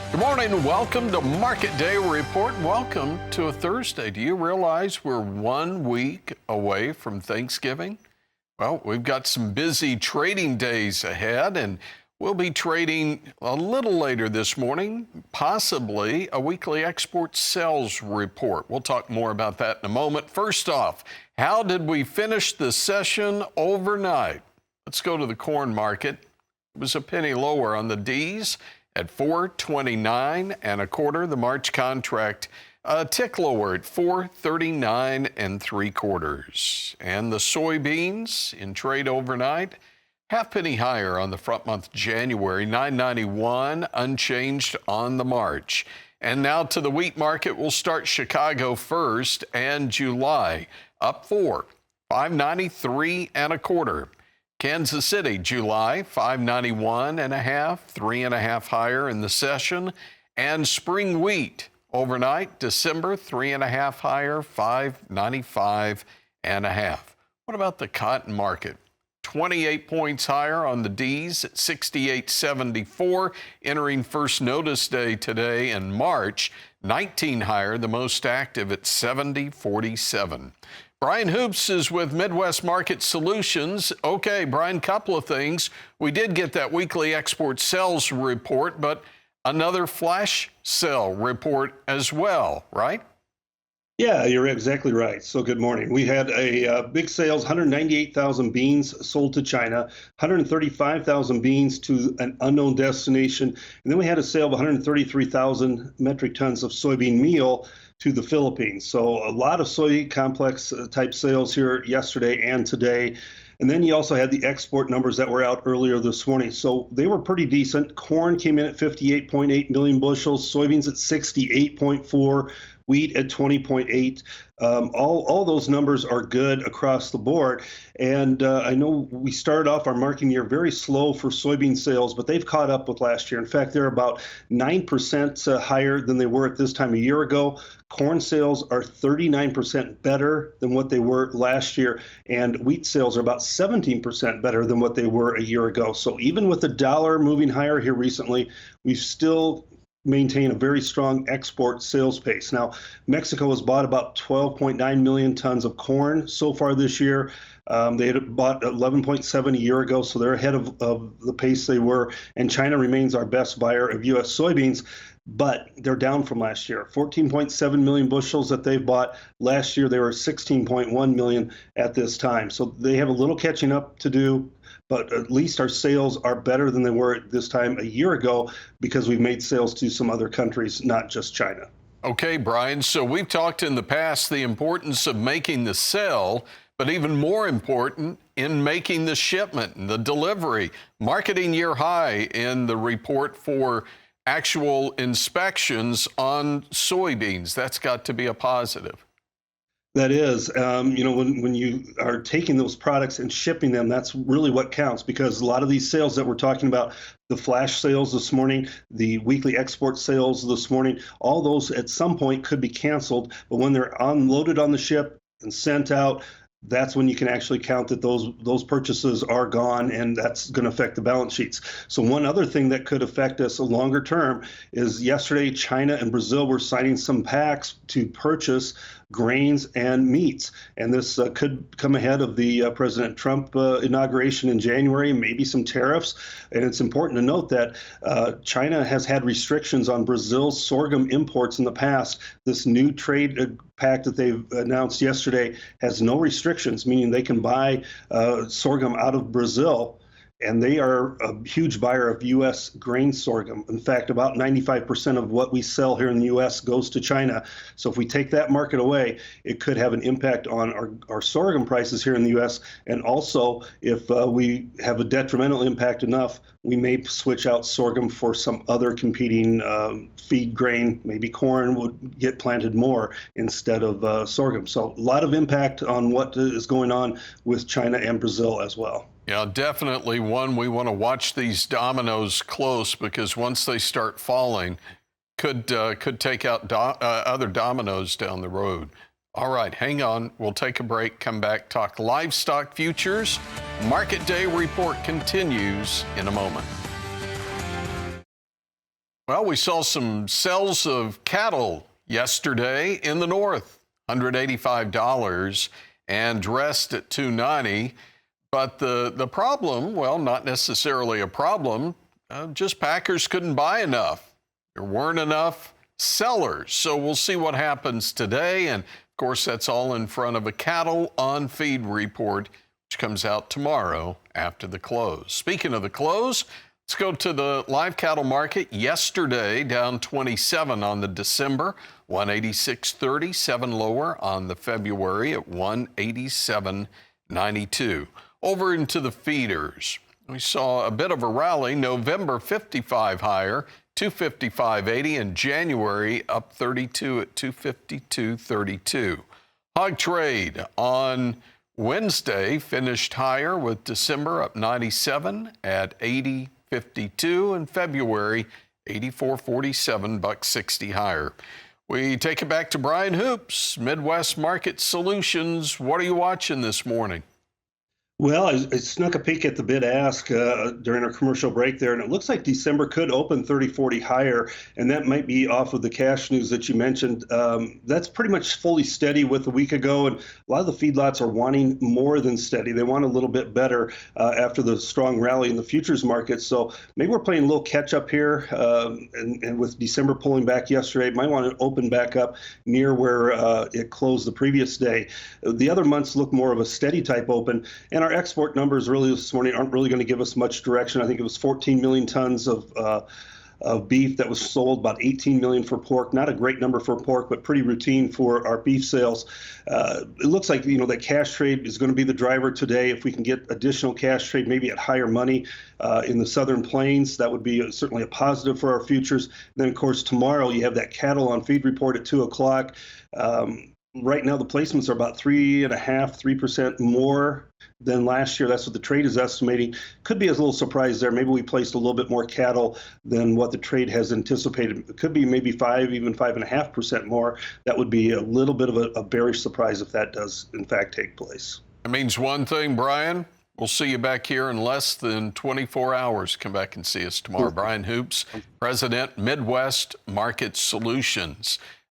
Good morning. Welcome to Market Day Report. Welcome to a Thursday. Do you realize we're 1 week away from Thanksgiving? Well, we've got some busy trading days ahead, and we'll be trading a little later this morning, possibly a weekly export sales report. We'll talk more about that in a moment. First off, how did we finish the session overnight? Let's go to the corn market. It was a penny lower on the D's at 429 and a quarter. The March contract a tick lower at 439 and 3/4. And the soybeans in trade overnight, half penny higher on the front month January, 991, unchanged on the March. And now to the wheat market. We'll start Chicago first, and July up 593 and a quarter. Kansas City, July, 591 and a half, 3.5 higher in the session. And spring wheat overnight, December, 3.5 higher, 595 and a half. What about the cotton market? 28 points higher on the D's at 68.74, entering first notice day today in March. 19 higher, the most active at 70.47. Brian Hoops is with Midwest Market Solutions. Okay, Brian, couple of things. We did get that weekly export sales report, but another flash sale report as well, right? Yeah, you're exactly right. So good morning. We had a big sales, 198,000 beans sold to China, 135,000 beans to an unknown destination, and then we had a sale of 133,000 metric tons of soybean meal to the Philippines. So a lot of soy complex type sales here yesterday and today. And then you also had the export numbers that were out earlier this morning. So they were pretty decent. Corn came in at 58.8 million bushels, soybeans at 68.4, wheat at 20.8. All those numbers are good across the board. And I know we started off our marketing year very slow for soybean sales, but they've caught up with last year. In fact, they're about 9% higher than they were at this time a year ago. Corn sales are 39% better than what they were last year, and wheat sales are about 17% better than what they were a year ago. So even with the dollar moving higher here recently, we've still maintain a very strong export sales pace. Now, Mexico has bought about 12.9 million tons of corn so far this year. They had bought 11.7 a year ago, so they're ahead of the pace they were. And China remains our best buyer of U.S. soybeans, but they're down from last year. 14.7 million bushels that they've bought. Last year, they were 16.1 million at this time. So they have a little catching up to do, but at least our sales are better than they were at this time a year ago because we've made sales to some other countries, not just China. Okay, Brian, so we've talked in the past the importance of making the sale, but even more important in making the shipment and the delivery. Marketing year high in the report for actual inspections on soybeans. That's got to be a positive. That is, when you are taking those products and shipping them, that's really what counts, because a lot of these sales that we're talking about, the flash sales this morning, the weekly export sales this morning, all those at some point could be canceled. But when they're unloaded on the ship and sent out, that's when you can actually count that those purchases are gone, and that's going to affect the balance sheets. So one other thing that could affect us a longer term is yesterday China and Brazil were signing some pacts to purchase grains and meats, and this could come ahead of the President Trump inauguration in January, maybe some tariffs. And it's important to note that China has had restrictions on Brazil's sorghum imports in the past. This new trade pact that they've announced yesterday has no restrictions, meaning they can buy sorghum out of Brazil. And they are a huge buyer of U.S. grain sorghum. In fact, about 95% of what we sell here in the U.S. goes to China. So if we take that market away, it could have an impact on our sorghum prices here in the U.S. And also, if we have a detrimental impact enough, we may switch out sorghum for some other competing feed grain. Maybe corn would get planted more instead of sorghum. So a lot of impact on what is going on with China and Brazil as well. Yeah, definitely one we want to watch these dominoes close, because once they start falling, could take out other dominoes down the road. All right, hang on. We'll take a break, come back, talk livestock futures. Market Day Report continues in a moment. Well, we saw some sales of cattle yesterday in the north, $185 and dressed at $290. But the problem, well, not necessarily a problem, just packers couldn't buy enough. There weren't enough sellers. So we'll see what happens today. And of course, that's all in front of a cattle on feed report, which comes out tomorrow after the close. Speaking of the close, let's go to the live cattle market. Yesterday, down 27 on the December, 186.30, 7 lower on the February at 187.92. Over into the feeders, we saw a bit of a rally. November 55 higher, 255.80, and January up 32 at 252.32. Hog trade on Wednesday finished higher with December up 97 at 80.52 and February 84.47, $1.60 higher. We take it back to Brian Hoops, Midwest Market Solutions. What are you watching this morning? Well, I snuck a peek at the bid ask during our commercial break there, and it looks like December could open 30-40 higher, and that might be off of the cash news that you mentioned. That's pretty much fully steady with a week ago, and a lot of the feedlots are wanting more than steady. They want a little bit better after the strong rally in the futures market. So maybe we're playing a little catch up here, and with December pulling back yesterday, might want to open back up near where it closed the previous day. The other months look more of a steady type open, and our export numbers really this morning aren't really going to give us much direction. I think it was 14 million tons of beef that was sold, about 18 million for pork. Not a great number for pork, but pretty routine for our beef sales. It looks like that cash trade is going to be the driver today. If we can get additional cash trade, maybe at higher money in the Southern Plains, that would be certainly a positive for our futures. And then, of course, tomorrow you have that cattle on feed report at 2 o'clock. Right now, the placements are about 3% more than last year. That's what the trade is estimating. Could be a little surprise there. Maybe we placed a little bit more cattle than what the trade has anticipated. It could be maybe 5.5% more. That would be a little bit of a bearish surprise if that does, in fact, take place. That means one thing, Brian. We'll see you back here in less than 24 hours. Come back and see us tomorrow. Brian Hoops, President, Midwest Market Solutions.